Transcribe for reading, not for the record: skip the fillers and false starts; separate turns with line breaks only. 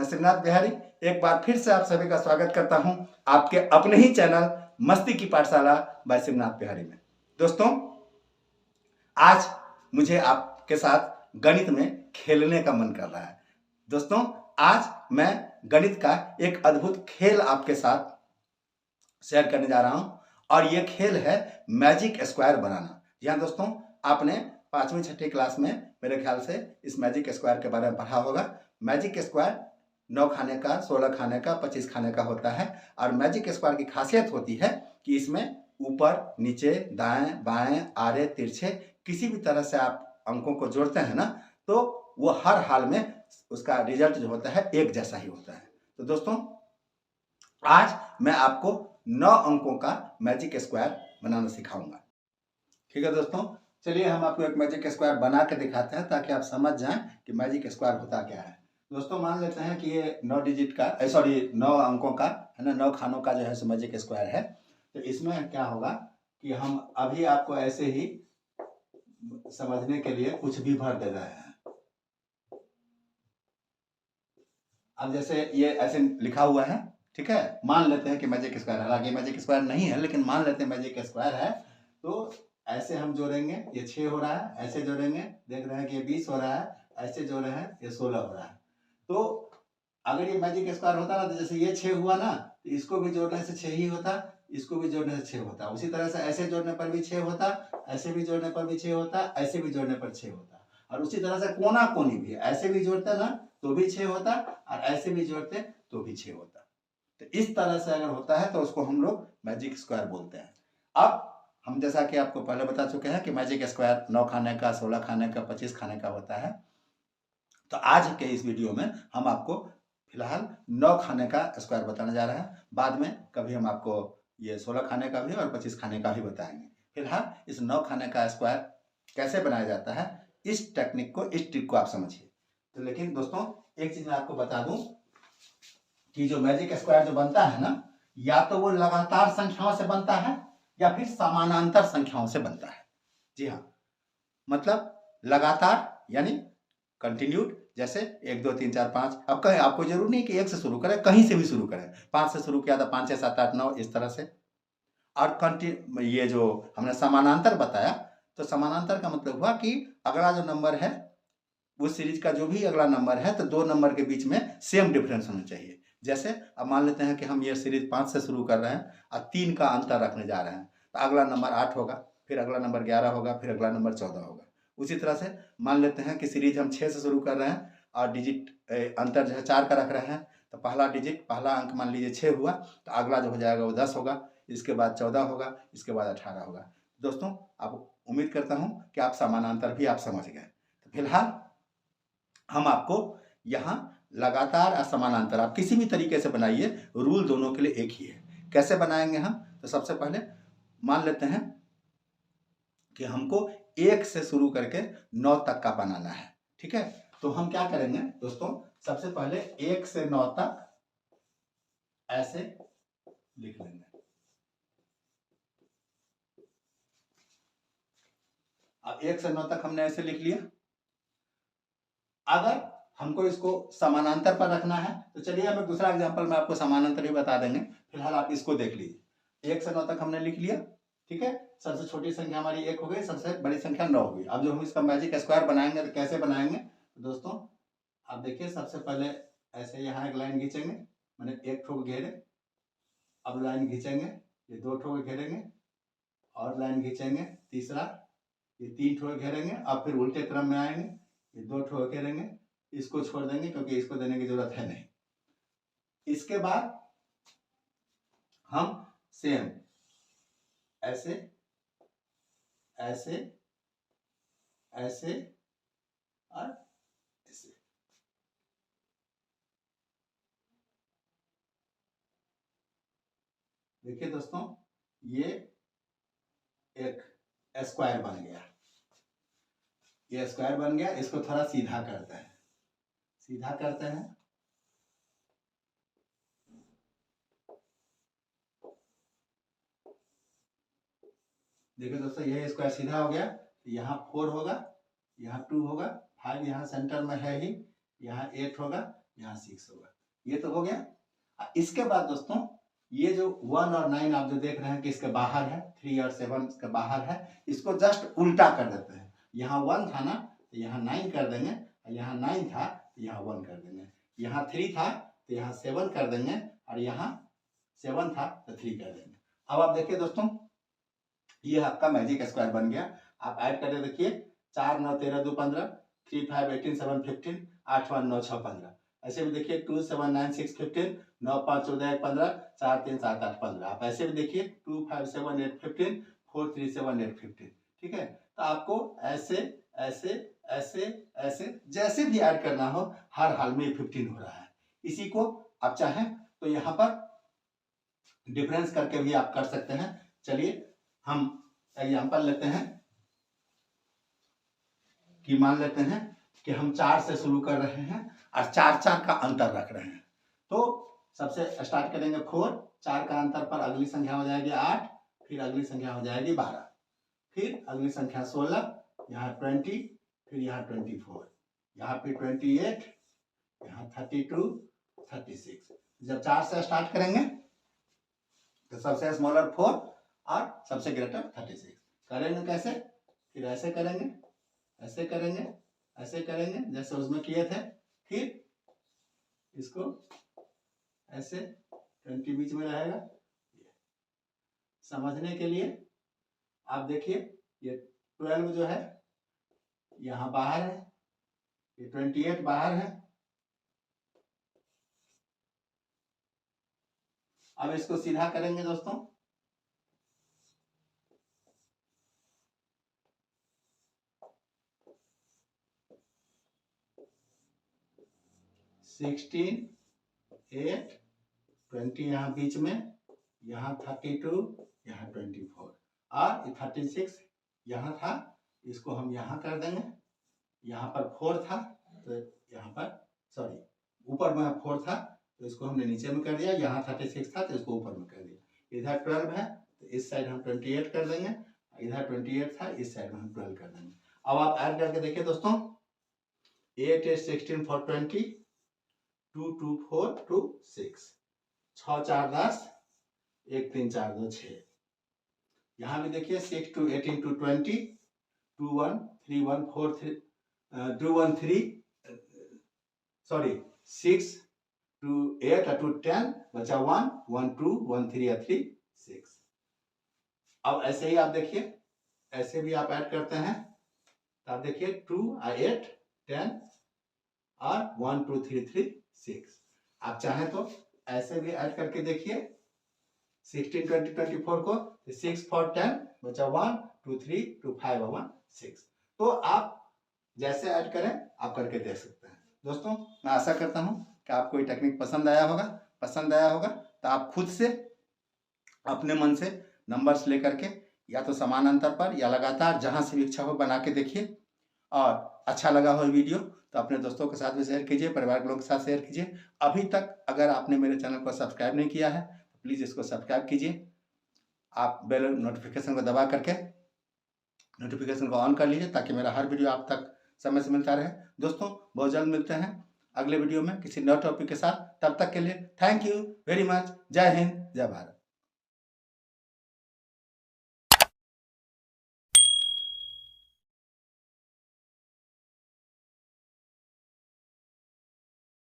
मैं शिवनाथ बिहारी एक बार फिर से आप सभी का स्वागत करता हूं आपके अपने ही चैनल मस्ती की पाठशाला बाय शिवनाथ बिहारी में। दोस्तों, आज मुझे आपके साथ गणित में खेलने का मन कर रहा है। दोस्तों, आज मैं गणित का एक अद्भुत खेल आपके साथ शेयर करने जा रहा हूं और यह खेल है मैजिक स्क्वायर बनाना। जी हाँ दोस्तों, आपने 5वीं 6ठी क्लास में मेरे ख्याल से इस मैजिक स्क्वायर के बारे में पढ़ा होगा। मैजिक स्क्वायर 9 खाने का, 16 खाने का, 25 खाने का होता है और मैजिक स्क्वायर की खासियत होती है कि इसमें ऊपर, नीचे, दाएं, बाएं, आड़े, तिरछे किसी भी तरह से आप अंकों को जोड़ते हैं ना, तो वो हर हाल में उसका रिजल्ट जो होता है एक जैसा ही होता है। तो दोस्तों, आज मैं आपको 9 अंकों का मैजिक स्क्वायर बनाना सिखाऊंगा। ठीक है दोस्तों, चलिए हम आपको एक मैजिक स्क्वायर बना के दिखाते हैं ताकि आप समझ जाएं कि मैजिक स्क्वायर होता क्या है। दोस्तों, मान लेते हैं कि ये 9 डिजिट का, 9 अंकों का है ना, 9 खानों का जो है सो मैजिक स्क्वायर है। तो इसमें क्या होगा कि हम अभी आपको ऐसे ही समझने के लिए कुछ भी भर दे रहे हैं। अब जैसे ये ऐसे लिखा हुआ है, ठीक है, मान लेते हैं कि मैजिक स्क्वायर, हालांकि मैजिक स्क्वायर नहीं है लेकिन मान लेते हैं मैजिक स्क्वायर है। तो ऐसे हम जोड़ेंगे, ये 6 हो रहा है, ऐसे जोड़ेंगे, देख रहे हैं कि ये 20 हो रहा है, ऐसे जोड़ रहे हैं, ये 16 हो रहा है। तो अगर ये मैजिक स्क्वायर होता ना, तो जैसे ये 6 हुआ ना, तो इसको भी जोड़ने से 6 ही होता, इसको भी जोड़ने से 6 होता, उसी तरह से ऐसे जोड़ने पर भी 6 होता, ऐसे भी जोड़ने पर भी 6 होता, ऐसे भी जोड़ने पर 6 होता, और उसी तरह से कोना कोनी भी ऐसे भी जोड़ते ना तो भी 6 होता, और ऐसे भी जोड़ते तो भी 6 होता। तो इस तरह से अगर होता है तो उसको हम लोग मैजिक स्क्वायर बोलते हैं। अब हम जैसा कि आपको पहले बता चुके हैं कि मैजिक स्क्वायर 9 खाने का, 16 खाने का, 25 खाने का होता है। तो आज के इस वीडियो में हम आपको फिलहाल 9 खाने का स्क्वायर बताने जा रहे हैं। बाद में कभी हम आपको ये 16 खाने का भी और 25 खाने का भी बताएंगे। फिलहाल इस 9 खाने का स्क्वायर कैसे बनाया जाता है, इस टेक्निक को, इस ट्रिक को आप समझिए। तो लेकिन दोस्तों, एक चीज मैं आपको बता दूं कि जो मैजिक स्क्वायर जो बनता है ना, या तो वो लगातार संख्याओं से बनता है या फिर समानांतर संख्याओं से बनता है। जी हाँ, मतलब लगातार यानी कंटिन्यूड, जैसे 1 2 3 4 5। अब कहीं आपको जरूर नहीं कि 1 से शुरू करें, कहीं से भी शुरू करें। 5 से शुरू किया था, 5 6 7 8 9 इस तरह से। और ये जो हमने समानांतर बताया, तो समानांतर का मतलब हुआ कि अगला जो नंबर है, उस सीरीज का जो भी अगला नंबर है, तो 2 नंबर के बीच में सेम डिफरेंस होना चाहिए। जैसे अब मान लेते हैं कि हम ये सीरीज 5 से शुरू कर रहे हैं और 3 का अंतर रखने जा रहे हैं, तो अगला नंबर 8 होगा, फिर अगला नंबर 11 होगा, फिर अगला नंबर 14 होगा। उसी तरह से मान लेते हैं कि सीरीज हम 6 से शुरू कर रहे हैं और डिजिट अंतर जो है 4 का रख रहे हैं, तो पहला अंक मान लीजिए 6 हुआ, तो अगला जो हो जाएगा वो 10 होगा, इसके बाद 14 होगा, इसके बाद 18 होगा। दोस्तों, आप उम्मीद करता हूँ कि आप समानांतर भी आप समझ गए। तो फिलहाल हम आपको यहाँ लगातार और समानांतर आप किसी भी तरीके से बनाइए, रूल दोनों के लिए एक ही है। कैसे बनाएंगे हम? तो सबसे पहले मान लेते हैं कि हमको 1 से शुरू करके 9 तक का बनाना है। ठीक है, तो हम क्या करेंगे दोस्तों, सबसे पहले 1 से 9 तक ऐसे लिख लेंगे। अब 1 से 9 तक हमने ऐसे लिख लिया। अगर हमको इसको समानांतर पर रखना है तो चलिए हम एक दूसरा एग्जांपल में आपको समानांतर ही बता देंगे। फिलहाल आप इसको देख लीजिए। 1 से 9 तक हमने लिख लिया, ठीक है। सबसे छोटी संख्या हमारी 1 हो गई, सबसे बड़ी संख्या 9 हो गई। अब जो हम इसका मैजिक स्क्वायर बनाएंगे तो कैसे बनाएंगे, तो दोस्तों आप देखिए, सबसे पहले ऐसे यहाँ एक लाइन खींचेंगे, मैंने 1 ठोक घेरे, अब लाइन खींचेंगे, ये 2 ठोक घेरेंगे, और लाइन खींचेंगे तीसरा, ये 3 ठोक घेरेंगे, अब फिर उल्टे क्रम में आएंगे, ये 2 ठोक घेरेंगे, इसको छोड़ देंगे क्योंकि इसको देने की जरूरत है नहीं। इसके बाद हम सेम ऐसे ऐसे ऐसे और ऐसे, देखिए दोस्तों, ये एक स्क्वायर बन गया। ये स्क्वायर बन गया, इसको थोड़ा सीधा करते हैं, सीधा करते हैं। देखिए दोस्तों, ये स्क्वायर सीधा हो गया। यहाँ 4 होगा, यहाँ 2 होगा, 5 यहाँ सेंटर में है ही, यहाँ 8 होगा, यहाँ 6 होगा। ये तो हो गया। इसके बाद दोस्तों ये जो 1 और 9 आप जो देख रहे हैं कि इसके बाहर है, 3 और 7 इसके बाहर है, इसको जस्ट उल्टा कर देते हैं। यहाँ 1 था ना तो यहाँ 9 कर देंगे, यहाँ 9 था तो यहाँ 1 कर देंगे, यहाँ 3 था तो यहाँ 7 कर देंगे, और यहाँ 7 था तो 3 कर देंगे। अब आप देखिए दोस्तों, ये आपका मैजिक स्क्वायर बन गया। आप ऐड करके देखिए, 4 9 13 2 15, 3 5 18 7 15, 8 1 9 6 15। ऐसे भी देखिए 2 7 9 6 15, 9 5 14 1 15, 4 3 7 8 15। आप ऐसे भी देखिए 2 5 7 8 15, 4 3 7 8 15। ठीक है, तो आपको ऐसे ऐसे ऐसे ऐसे जैसे भी ऐड करना हो, हर हाल में 15 हो रहा है। इसी को आप चाहें तो यहाँ पर डिफरेंस करके भी आप कर सकते हैं। चलिए हम एग्जांपल लेते हैं कि मान लेते हैं कि हम 4 से शुरू कर रहे हैं और 4 4 का अंतर रख रहे हैं। तो सबसे स्टार्ट करेंगे 4, 4 का अंतर पर अगली संख्या हो जाएगी 8, फिर अगली संख्या हो जाएगी 12, फिर अगली संख्या 16, यहाँ 20, फिर यहाँ 24, यहाँ फिर 28, यहाँ 32, 36। जब 4 से स्टार्ट करेंगे तो सबसे स्मॉलर 4 और सबसे ग्रेटर 36। करेंगे कैसे? फिर ऐसे करेंगे, ऐसे करेंगे, ऐसे करेंगे जैसे उसमें किए थे, फिर इसको ऐसे 20 बीच में रहेगा। समझने के लिए आप देखिए, ये 12 जो है यहाँ बाहर है, ये 28 बाहर है। अब इसको सीधा करेंगे दोस्तों, सिक्सटीन 8 20 यहाँ बीच में, यहाँ 32, यहाँ 24 और 36 यहाँ था, इसको हम यहाँ कर देंगे। यहाँ पर 4 था तो यहाँ पर सॉरी ऊपर में 4 था तो इसको हमने नीचे में कर दिया, यहाँ 36 था तो इसको ऊपर में कर दिया। इधर 12 है तो इस साइड हम 28 कर देंगे, इधर 28 था इस साइड में हम 12 कर देंगे। अब आप ऐड करके देखिए दोस्तों, 8 8 16 4 20, 2 2 4 2 6, 6 4 10, 1 3 4 2 6। यहाँ भी देखिए 6 2 18 2 20, 2 1 3 1 4 3 2 1 3 सॉरी 6 2 8 2 10 बचा 1 1 2 1 3 3 6। अब ऐसे ही आप देखिए, ऐसे भी आप ऐड करते हैं तो आप देखिए 2 8 10 और 1 2 3 3 6। आप चाहें तो ऐसे भी ऐड करके देखिए 16 20 24 को, 6 4 10 बचा 1 2 3 2 5 1 6। तो आप जैसे ऐड करें आप करके देख सकते हैं। दोस्तों मैं आशा करता हूं कि आपको ये टेक्निक पसंद आया होगा तो आप खुद से अपने मन से नंबर्स लेकर के या तो समान अंतर पर या लगातार जहां से भी इच्छा हो बना के देखिए। और अच्छा लगा हो वीडियो तो अपने दोस्तों के साथ भी शेयर कीजिए, परिवार के लोगों के साथ शेयर कीजिए। अभी तक अगर आपने मेरे चैनल को सब्सक्राइब नहीं किया है तो प्लीज़ इसको सब्सक्राइब कीजिए। आप बेल नोटिफिकेशन को दबा करके नोटिफिकेशन को ऑन कर लीजिए ताकि मेरा हर वीडियो आप तक समय से मिलता रहे। दोस्तों बहुत जल्द मिलते हैं अगले वीडियो में किसी नए टॉपिक के साथ। तब तक के लिए थैंक यू वेरी मच। जय हिंद, जय भारत।